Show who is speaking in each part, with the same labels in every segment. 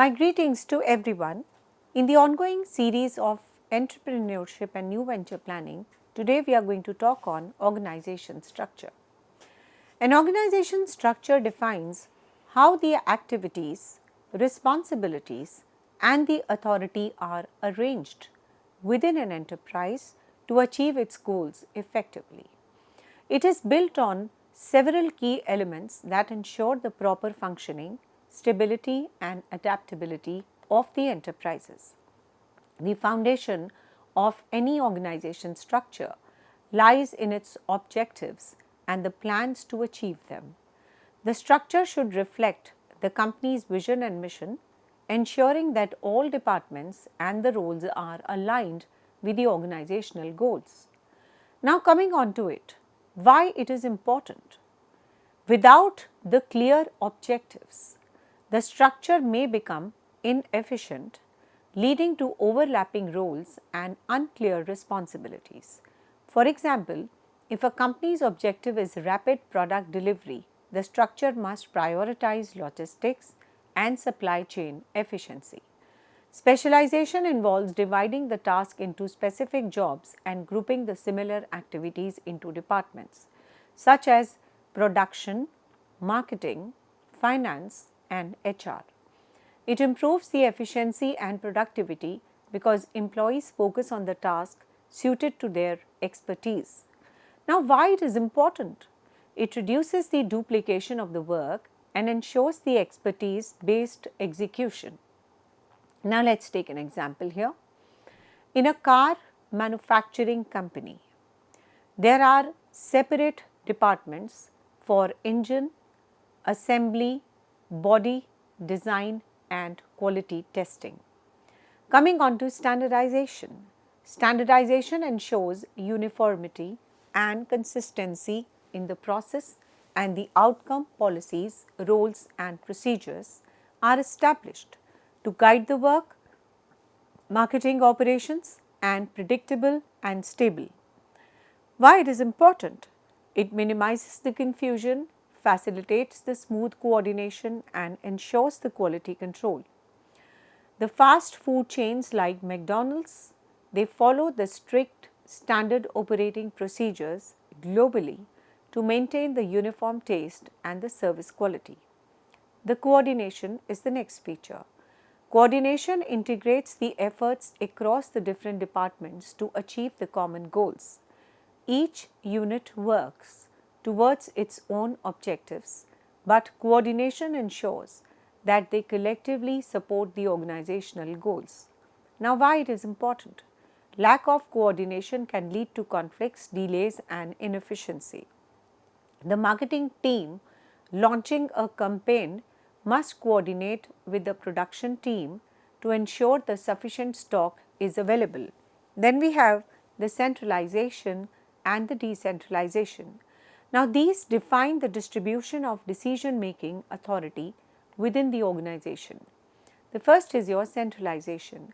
Speaker 1: My greetings to everyone. In the ongoing series of entrepreneurship and new venture planning, today we are going to talk on organization structure. An organization structure defines how the activities, responsibilities, and the authority are arranged within an enterprise to achieve its goals effectively. It is built on several key elements that ensure the proper functioning, stability, and adaptability of the enterprises. The foundation of any organization structure lies in its objectives and the plans to achieve them. The structure should reflect the company's vision and mission, ensuring that all departments and the roles are aligned with the organizational goals. Now, coming on to it, why it is important. Without the clear objectives, the structure may become inefficient, leading to overlapping roles and unclear responsibilities. For example, if a company's objective is rapid product delivery, the structure must prioritize logistics and supply chain efficiency. Specialization involves dividing the task into specific jobs and grouping the similar activities into departments, such as production, marketing, finance, and HR. It improves the efficiency and productivity because employees focus on the task suited to their expertise. Now, why it is important? It reduces the duplication of the work and ensures the expertise based execution. Now, let's take an example here. In a car manufacturing company, there are separate departments for engine, assembly, body, design, and quality testing. Coming on to standardization. Standardization ensures uniformity and consistency in the process, and the outcome policies, roles, and procedures are established to guide the work, marketing operations, and predictable and stable. Why it is important? It minimizes the confusion, facilitates the smooth coordination, and ensures the quality control. The fast food chains like McDonald's, they follow the strict standard operating procedures globally to maintain the uniform taste and the service quality. The coordination is the next feature. Coordination integrates the efforts across the different departments to achieve the common goals. Each unit works towards its own objectives, but coordination ensures that they collectively support the organizational goals. Now, why it is important? Lack of coordination can lead to conflicts, delays, and inefficiency. The marketing team launching a campaign must coordinate with the production team to ensure the sufficient stock is available. Then we have the centralization and the decentralization. Now, these define the distribution of decision making authority within the organization. The first is your centralization.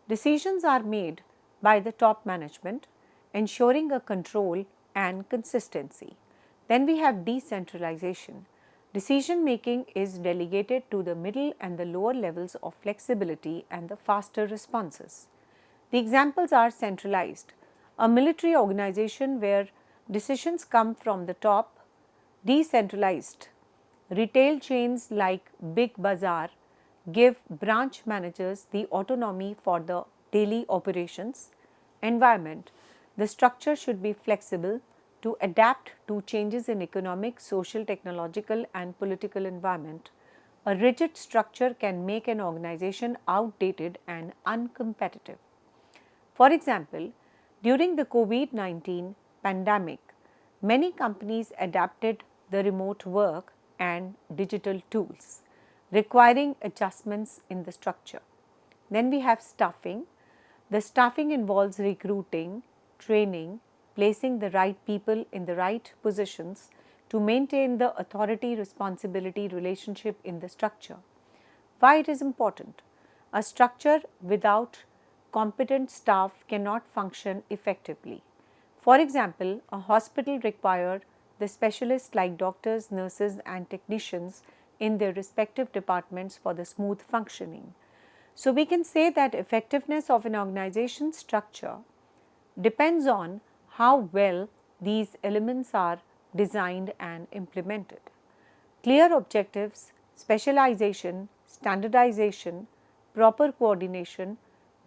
Speaker 1: Decisions are made by the top management, ensuring a control and consistency. Then we have decentralization. Decision making is delegated to the middle and the lower levels of flexibility and the faster responses. The examples are centralized, a military organization where decisions come from the top; decentralized, retail chains like Big Bazaar give branch managers the autonomy for the daily operations. Environment, the structure should be flexible to adapt to changes in economic, social, technological, and political environment. A rigid structure can make an organization outdated and uncompetitive. For example, during the COVID-19 pandemic, many companies adapted the remote work and digital tools, requiring adjustments in the structure. Then we have staffing. The staffing involves recruiting, training, placing the right people in the right positions to maintain the authority responsibility relationship in the structure. Why it is important? A structure without competent staff cannot function effectively. For example, a hospital requires the specialists like doctors, nurses, and technicians in their respective departments for the smooth functioning. So, we can say that effectiveness of an organization structure depends on how well these elements are designed and implemented. Clear objectives, specialization, standardization, proper coordination,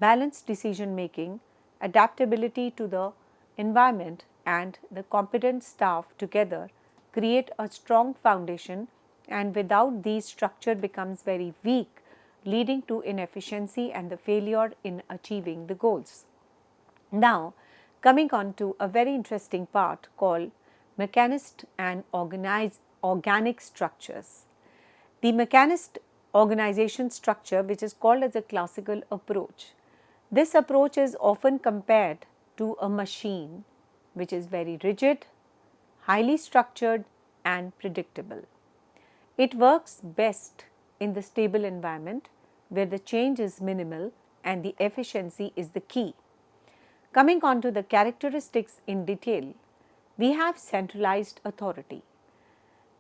Speaker 1: balanced decision making, adaptability to the environment, and the competent staff together create a strong foundation, and without these structure becomes very weak, leading to inefficiency and the failure in achieving the goals. Now, coming on to a very interesting part called mechanist and organic structures. The mechanist organization structure, which is called as a classical approach. This approach is often compared to a machine which is very rigid, highly structured and predictable. It works best in the stable environment where the change is minimal and the efficiency is the key. Coming on to the characteristics in detail, we have centralized authority.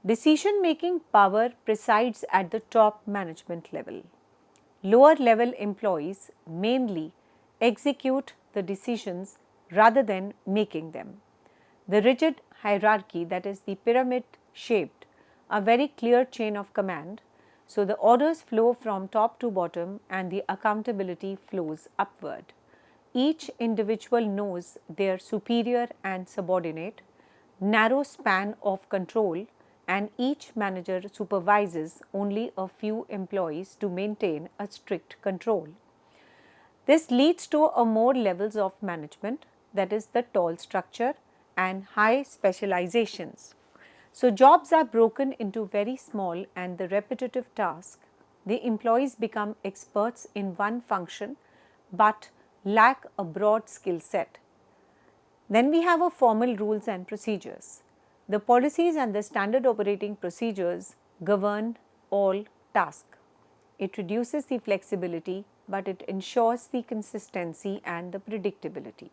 Speaker 1: Decision making power presides at the top management level. Lower level employees mainly execute the decisions rather than making them. The rigid hierarchy, that is the pyramid shaped, a very clear chain of command, so the orders flow from top to bottom and the accountability flows upward. Each individual knows their superior and subordinate, narrow span of control, and each manager supervises only a few employees to maintain a strict control. This leads to a more levels of management, that is the tall structure, and high specializations. So, jobs are broken into very small and the repetitive tasks. The employees become experts in one function but lack a broad skill set. Then we have a formal rules and procedures. The policies and the standard operating procedures govern all tasks. It reduces the flexibility, but it ensures the consistency and the predictability.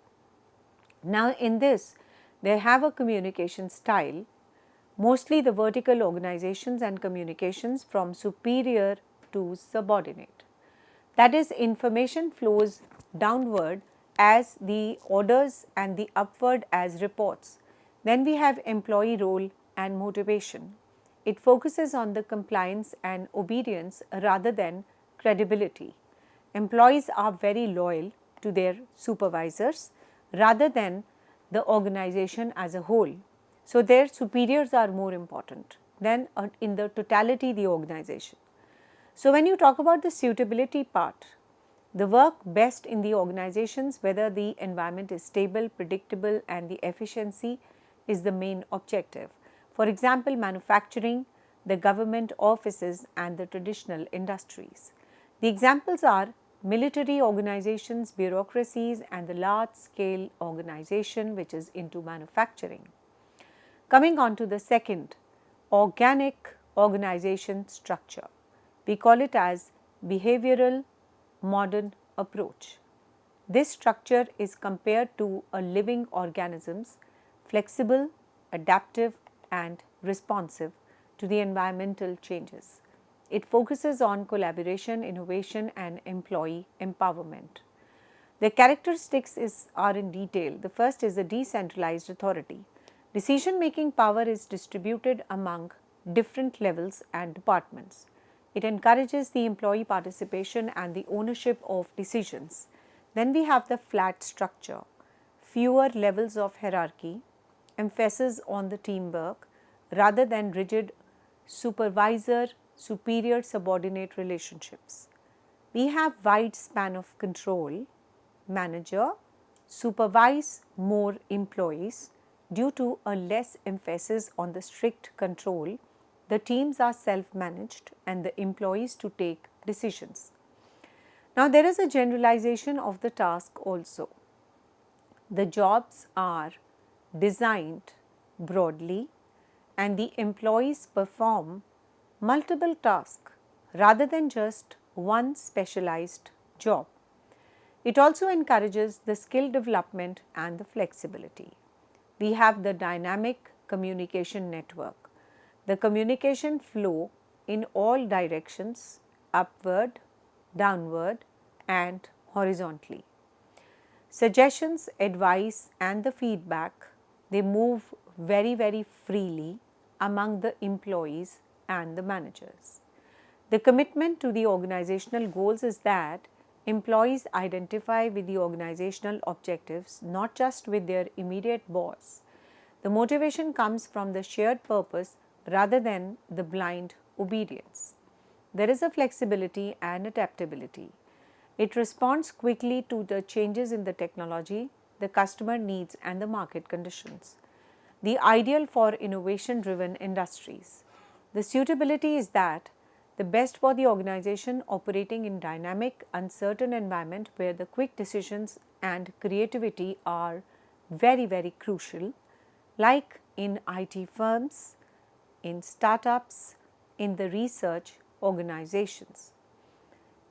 Speaker 1: Now, in this, they have a communication style, mostly the vertical organizations and communications from superior to subordinate. That is, information flows downward as the orders and the upward as reports. Then we have employee role and motivation. It focuses on the compliance and obedience rather than credibility. Employees are very loyal to their supervisors rather than the organization as a whole. So, their superiors are more important than in the totality the organization. So, when you talk about the suitability part, the work best in the organizations whether the environment is stable, predictable and the efficiency is the main objective. For example, manufacturing, the government offices and the traditional industries. The examples are military organizations, bureaucracies and the large scale organization which is into manufacturing. Coming on to the second, organic organization structure. We call it as behavioral modern approach. This structure is compared to a living organisms, flexible, adaptive and responsive to the environmental changes. It focuses on collaboration, innovation and employee empowerment. The characteristics are in detail. The first is a decentralized authority. Decision making power is distributed among different levels and departments. It encourages the employee participation and the ownership of decisions. Then we have the flat structure, fewer levels of hierarchy, emphasis on the teamwork rather than rigid supervisor superior subordinate relationships. We have wide span of control, manager supervise more employees due to a less emphasis on the strict control. The teams are self-managed and the employees to take decisions. Now, there is a generalization of the task also. The jobs are designed broadly and the employees perform multiple tasks rather than just one specialized job. It also encourages the skill development and the flexibility. We have the dynamic communication network. The communication flow in all directions, upward, downward and horizontally. Suggestions, advice and the feedback, they move very freely among the employees and the managers. The commitment to the organizational goals is that employees identify with the organizational objectives, not just with their immediate boss. The motivation comes from the shared purpose rather than the blind obedience. There is a flexibility and adaptability. It responds quickly to the changes in the technology, the customer needs and the market conditions. The ideal for innovation driven industries. The suitability is that the best for the organization operating in dynamic, uncertain environment where the quick decisions and creativity are very crucial, like in IT firms, in startups, in the research organizations.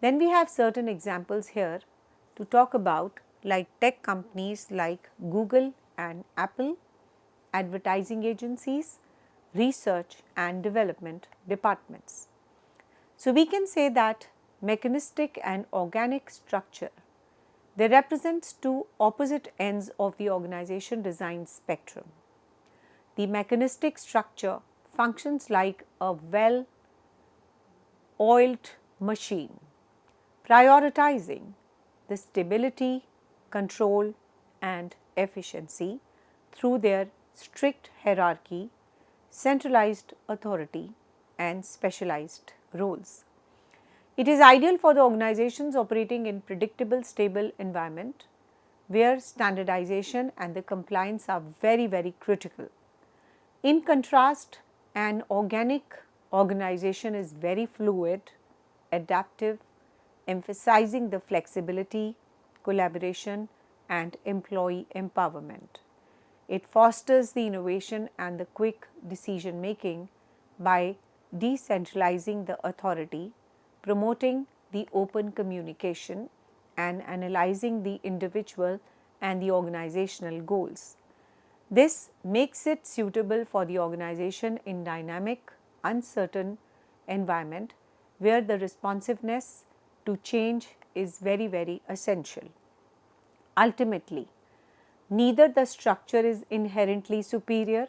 Speaker 1: Then we have certain examples here to talk about, like tech companies like Google and Apple, advertising agencies, research and development departments. So we can say that mechanistic and organic structure, they represent two opposite ends of the organization design spectrum. The mechanistic structure functions like a well-oiled machine, prioritizing the stability, control and efficiency through their strict hierarchy, centralized authority and specialized roles. It is ideal for the organizations operating in predictable, stable environment where standardization and the compliance are very critical. In contrast, an organic organization is very fluid, adaptive, emphasizing the flexibility, collaboration and employee empowerment. It fosters the innovation and the quick decision making by decentralizing the authority, promoting the open communication and analyzing the individual and the organizational goals. This makes it suitable for the organization in dynamic, uncertain environment where the responsiveness to change is very essential. Ultimately, neither the structure is inherently superior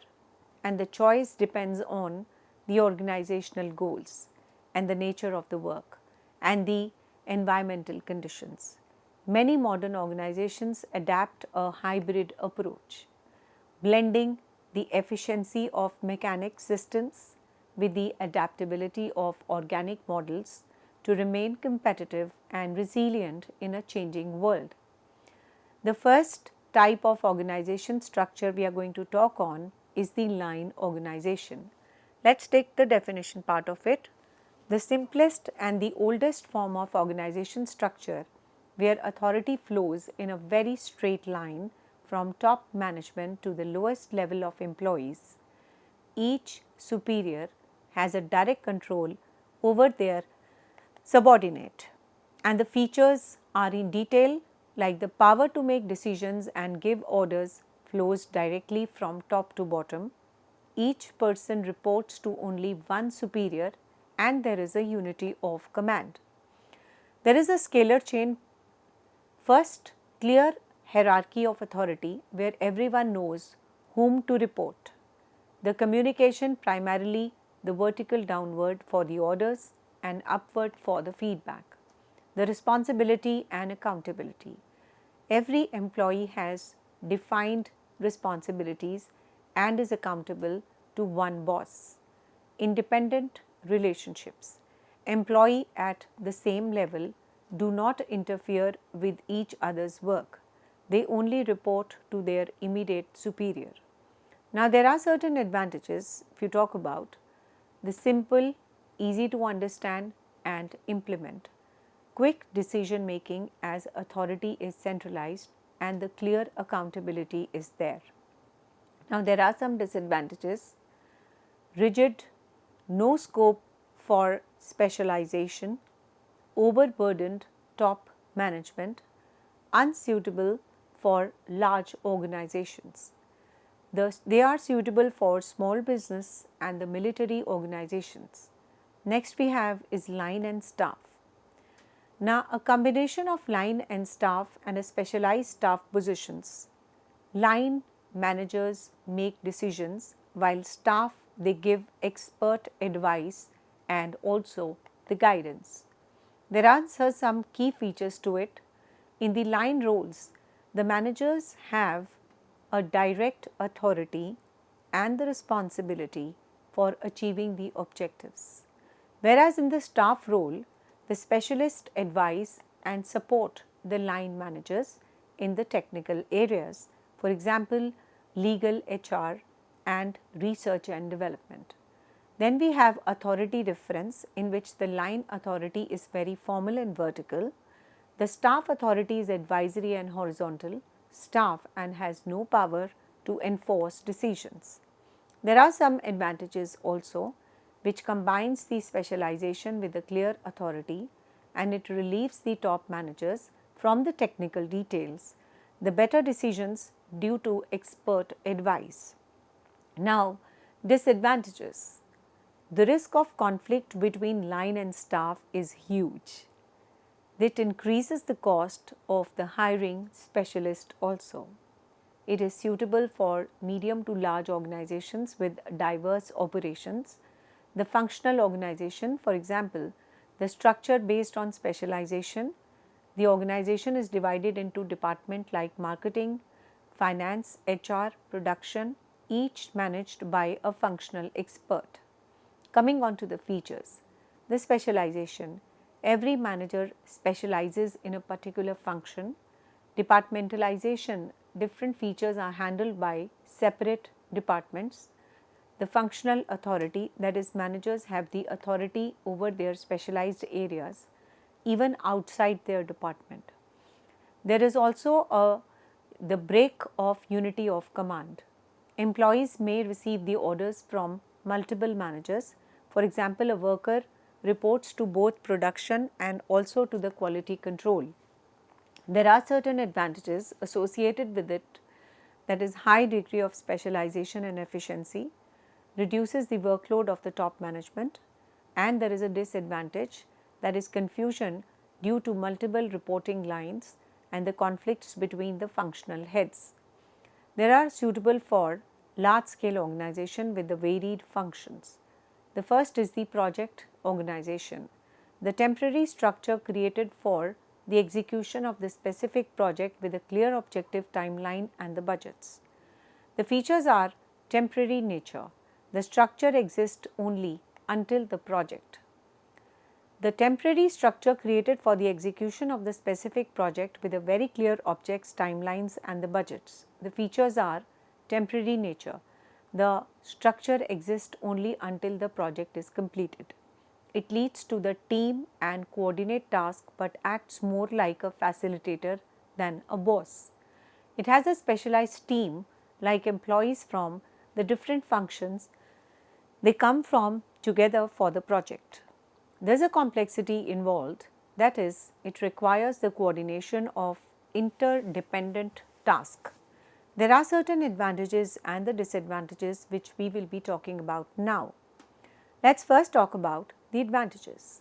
Speaker 1: and the choice depends on the organizational goals and the nature of the work and the environmental conditions. Many modern organizations adapt a hybrid approach, blending the efficiency of mechanic systems with the adaptability of organic models to remain competitive and resilient in a changing world. The first type of organization structure we are going to talk on is the line organization. Let's take the definition part of it. The simplest and the oldest form of organization structure where authority flows in a very straight line from top management to the lowest level of employees. Each superior has a direct control over their subordinate, and the features are in detail, like the power to make decisions and give orders flows directly from top to bottom. Each person reports to only one superior and there is a unity of command. There is a scalar chain. First, clear hierarchy of authority where everyone knows whom to report. The communication primarily the vertical downward for the orders and upward for the feedback. The responsibility and accountability. Every employee has defined responsibilities and is accountable to one boss. Independent relationships. Employee at the same level do not interfere with each other's work. They only report to their immediate superior. Now, there are certain advantages if you talk about the simple, easy to understand and implement, quick decision making as authority is centralized and the clear accountability is there. Now, there are some disadvantages: rigid, no scope for specialization, overburdened top management, unsuitable for large organizations. Thus, they are suitable for small business and the military organizations. Next we have is line and staff. Now, a combination of line and staff and a specialized staff positions. Line managers make decisions while staff they give expert advice and also the guidance. There are some key features to it. In the line roles, the managers have a direct authority and the responsibility for achieving the objectives. Whereas in the staff role, the specialists advise and support the line managers in the technical areas, for example, legal, HR, and research and development. Then we have authority difference, in which the line authority is very formal and vertical. The staff authority is advisory and horizontal staff and has no power to enforce decisions. There are some advantages also, which combines the specialization with the clear authority, and it relieves the top managers from the technical details, the better decisions due to expert advice. Now, disadvantages. The risk of conflict between line and staff is huge. It increases the cost of the hiring specialist also. It is suitable for medium to large organizations with diverse operations. The functional organization, for example, the structure based on specialization, the organization is divided into departments like marketing, finance, HR, production, each managed by a functional expert. Coming on to the features, the specialization. Every manager specializes in a particular function. Departmentalization, different features are handled by separate departments. The functional authority, that is, managers have the authority over their specialized areas even outside their department. There is also the break of unity of command. Employees may receive the orders from multiple managers. For example, a worker reports to both production and also to the quality control. There are certain advantages associated with it, that is, high degree of specialization and efficiency, reduces the workload of the top management, and there is a disadvantage, that is confusion due to multiple reporting lines and the conflicts between the functional heads. They are suitable for large scale organization with the varied functions. The first is the project organization, the temporary structure created for the execution of the specific project with a clear objective timeline and the budgets. The features are temporary nature. The structure exists only until the project. The temporary structure created for the execution of the specific project with a very clear objects, timelines and the budgets. The features are temporary nature. The structure exists only until the project is completed. It leads to the team and coordinate tasks but acts more like a facilitator than a boss. It has a specialized team like employees from the different functions. They come from together for the project. There is a complexity involved, that is, it requires the coordination of interdependent tasks. There are certain advantages and the disadvantages which we will be talking about now. Let us first talk about the advantages.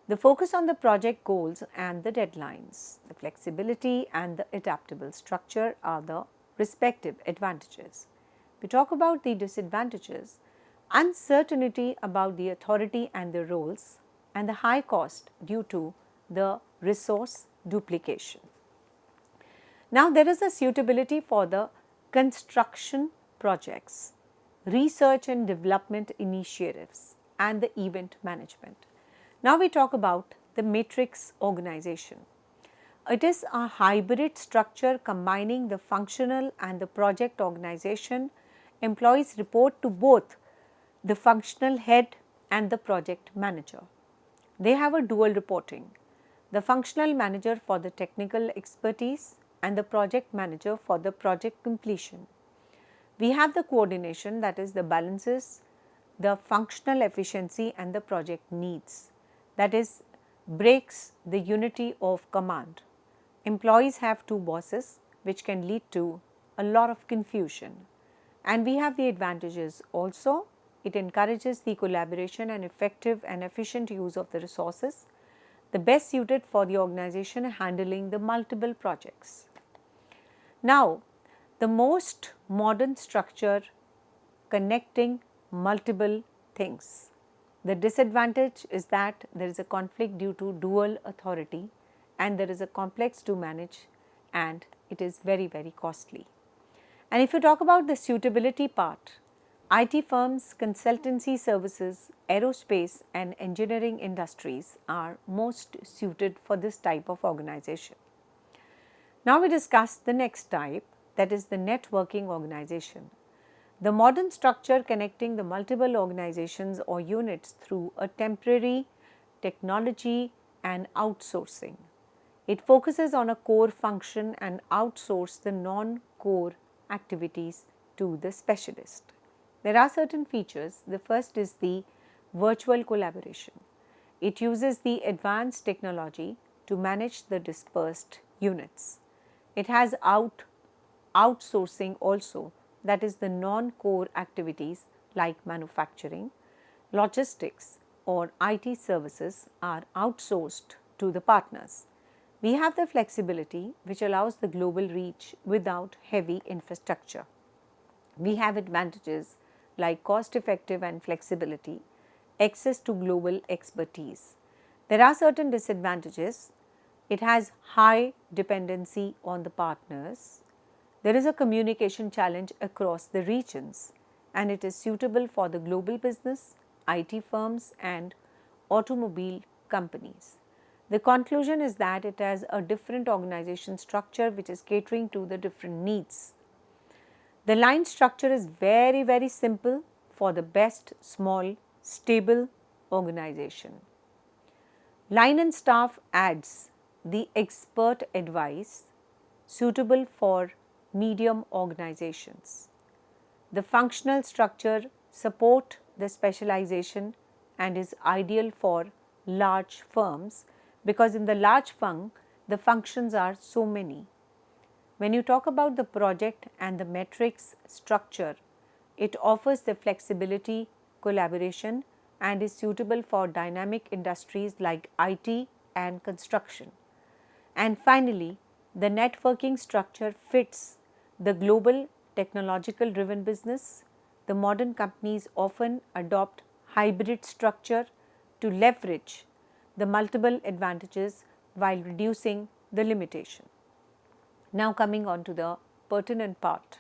Speaker 1: The focus on the project goals and the deadlines, the flexibility and the adaptable structure are the respective advantages. We talk about the disadvantages, uncertainty about the authority and the roles, and the high cost due to the resource duplication. Now, there is a suitability for the construction projects, research and development initiatives, and the event management. Now, we talk about the matrix organization. It is a hybrid structure combining the functional and the project organization. Employees report to both the functional head and the project manager. They have a dual reporting, the functional manager for the technical expertise and the project manager for the project completion. We have the coordination, that is the balances the functional efficiency and the project needs, that is breaks the unity of command. Employees have two bosses which can lead to a lot of confusion, and we have the advantages also. It encourages the collaboration and effective and efficient use of the resources. the best suited for the organization handling the multiple projects. Now, the most modern structure connecting multiple things. The disadvantage is that there is a conflict due to dual authority and there is a complex to manage and it is very, very costly. And if you talk about the suitability part, IT firms, consultancy services, aerospace and engineering industries are most suited for this type of organization. Now we discuss the next type, that is the networking organization. The modern structure connecting the multiple organizations or units through a temporary technology and outsourcing. It focuses on a core function and outsources the non-core activities to the specialist. There are certain features. The first is the virtual collaboration. It uses the advanced technology to manage the dispersed units. It has outsourcing also, that is the non-core activities like manufacturing, logistics or IT services are outsourced to the partners. We have the flexibility which allows the global reach without heavy infrastructure. We have advantages like cost effective and flexibility, access to global expertise. There are certain disadvantages. It has high dependency on the partners. There is a communication challenge across the regions and it is suitable for the global business, IT firms and automobile companies. The conclusion is that it has a different organization structure which is catering to the different needs. The line structure is very, very simple for the best small stable organization. Line and staff adds the expert advice suitable for medium organizations. The functional structure support the specialization and is ideal for large firms because in the large firm the functions are so many. When you talk about the project and the metrics structure, it offers the flexibility, collaboration and is suitable for dynamic industries like IT and construction. And finally, the networking structure fits the global technological driven business. The modern companies often adopt hybrid structure to leverage the multiple advantages while reducing the limitation. Now coming on to the pertinent part,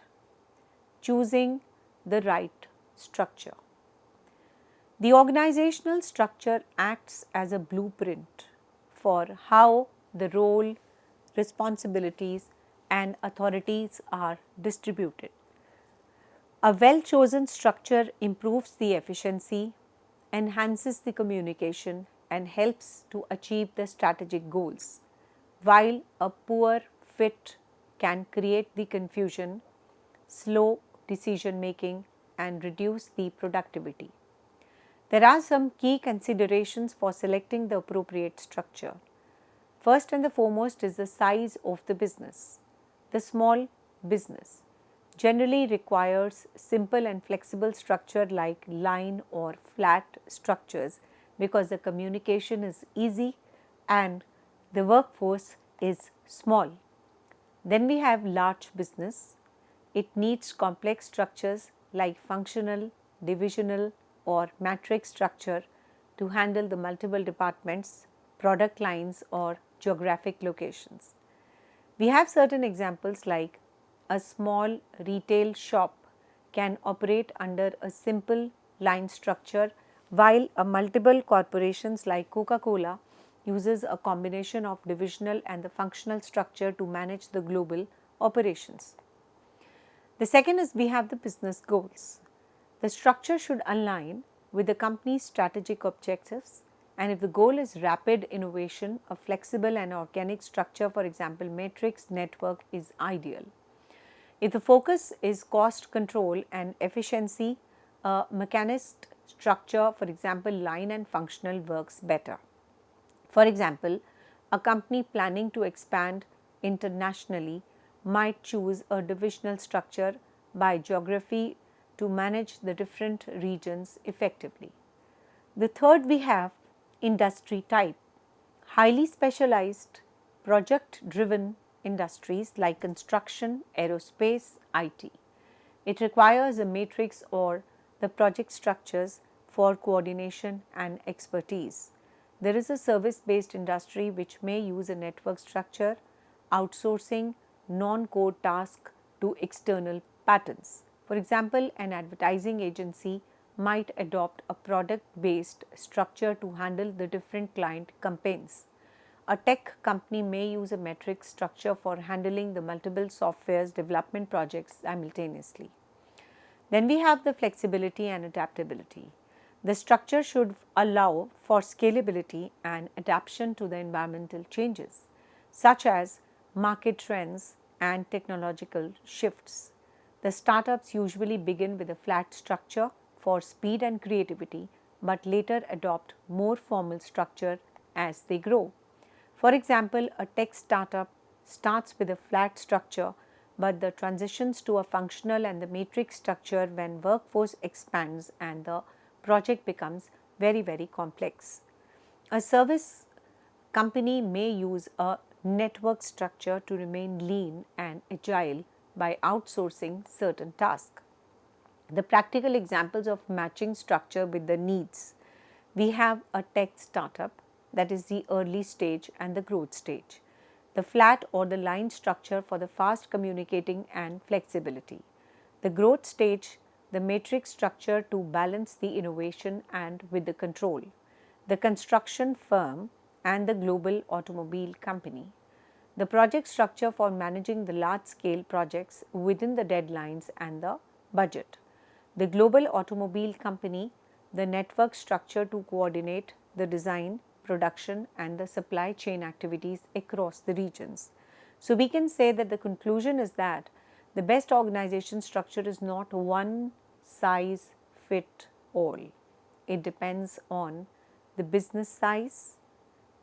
Speaker 1: choosing the right structure. The organizational structure acts as a blueprint for how the role, responsibilities and authorities are distributed. A well chosen structure improves the efficiency, enhances the communication and helps to achieve the strategic goals, while a poor fit can create the confusion, slow decision making and reduce the productivity. There are some key considerations for selecting the appropriate structure. First and the foremost is the size of the business. The small business generally requires simple and flexible structure like line or flat structures because the communication is easy and the workforce is small. Then we have large business. It needs complex structures like functional, divisional or matrix structure to handle the multiple departments, product lines or geographic locations. We have certain examples like a small retail shop can operate under a simple line structure while a multiple corporations like Coca-Cola uses a combination of divisional and the functional structure to manage the global operations. The second is we have the business goals. The structure should align with the company's strategic objectives, and if the goal is rapid innovation, a flexible and organic structure, for example matrix network, is ideal. If the focus is cost control and efficiency, a mechanist structure, for example line and functional, works better. For example, a company planning to expand internationally might choose a divisional structure by geography to manage the different regions effectively. The third we have industry type. highly specialized, project driven industries like construction, aerospace, IT. It requires a matrix or the project structures for coordination and expertise. There is a service based industry which may use a network structure, outsourcing non core tasks to external patterns. For example, an advertising agency might adopt a product based structure to handle the different client campaigns. A tech company may use a metric structure for handling the multiple software's development projects simultaneously. Then we have the flexibility and adaptability. The structure should allow for scalability and adaptation to the environmental changes, such as market trends and technological shifts. The startups usually begin with a flat structure for speed and creativity, but later adopt more formal structure as they grow. For example, a tech startup starts with a flat structure but the transitions to a functional and the matrix structure when workforce expands and the project becomes very complex. A service company may use a network structure to remain lean and agile by outsourcing certain tasks. The practical examples of matching structure with the needs. We have a tech startup, that is the early stage and the growth stage. The flat or the line structure for the fast communicating and flexibility. The growth stage, the matrix structure to balance the innovation and with the control. The construction firm and the global automobile company. The project structure for managing the large scale projects within the deadlines and the budget. The global automobile company, the network structure to coordinate the design, production and the supply chain activities across the regions. So, we can say that the conclusion is that the best organization structure is not one size fit all. It depends on the business size,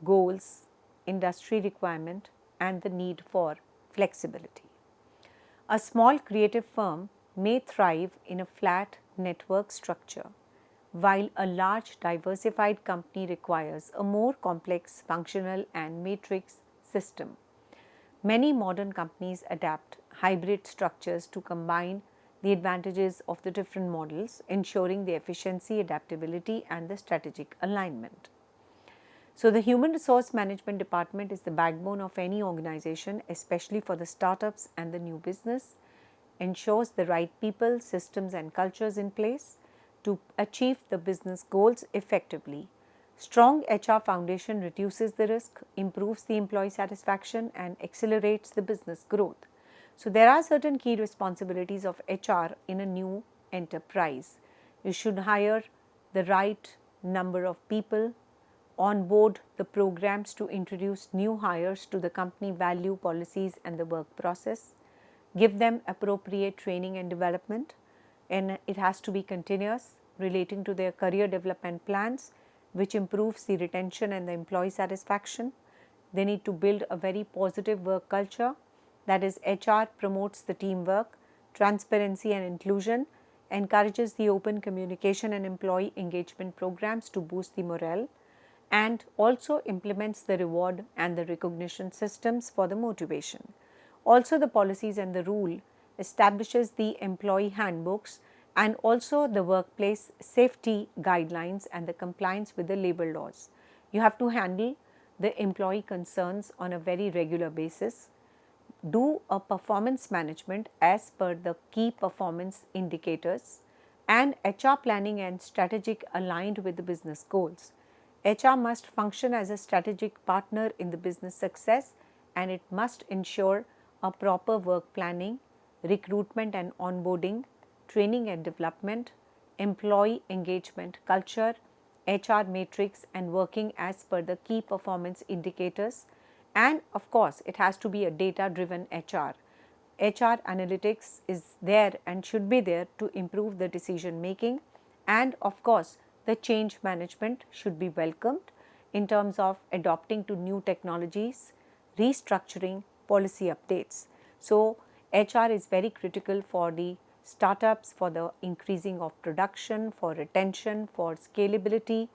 Speaker 1: goals, industry requirement and the need for flexibility. A small creative firm may thrive in a flat network structure, while a large diversified company requires a more complex functional and matrix system. Many modern companies adapt hybrid structures to combine the advantages of the different models, ensuring the efficiency, adaptability and the strategic alignment. So, the human resource management department is the backbone of any organization, especially for the startups and the new business, ensures the right people, systems and cultures in place to achieve the business goals effectively. Strong HR foundation reduces the risk, improves the employee satisfaction and accelerates the business growth. So, there are certain key responsibilities of HR in a new enterprise. You should hire the right number of people, onboard the programs to introduce new hires to the company value, policies and the work process, give them appropriate training and development, and it has to be continuous relating to their career development plans, which improves the retention and the employee satisfaction. They need to build a very positive work culture, that is HR promotes the teamwork, transparency and inclusion, encourages the open communication and employee engagement programs to boost the morale, and also implements the reward and the recognition systems for the motivation. Also, the policies and the rule establishes the employee handbooks and also the workplace safety guidelines and the compliance with the labor laws. You have to handle the employee concerns on a very regular basis, do a performance management as per the key performance indicators, and HR planning and strategic aligned with the business goals. HR must function as a strategic partner in the business success, and it must ensure a proper work planning, recruitment and onboarding, training and development, employee engagement culture, HR matrix and working as per the key performance indicators, and of course, it has to be a data driven HR. HR analytics is there and should be there to improve the decision making, and of course, the change management should be welcomed in terms of adopting to new technologies, restructuring, policy updates. So, HR is very critical for the startups, for the increasing of production, for retention, for scalability,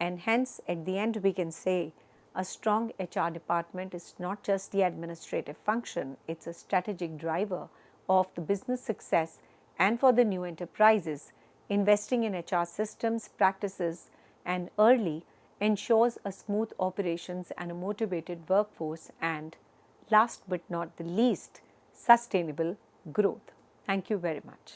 Speaker 1: and hence at the end we can say A strong HR department is not just the administrative function, it's a strategic driver of the business success. And for the new enterprises, investing in HR systems, practices, and early ensures a smooth operations and a motivated workforce, and last but not the least, sustainable growth. Thank you very much.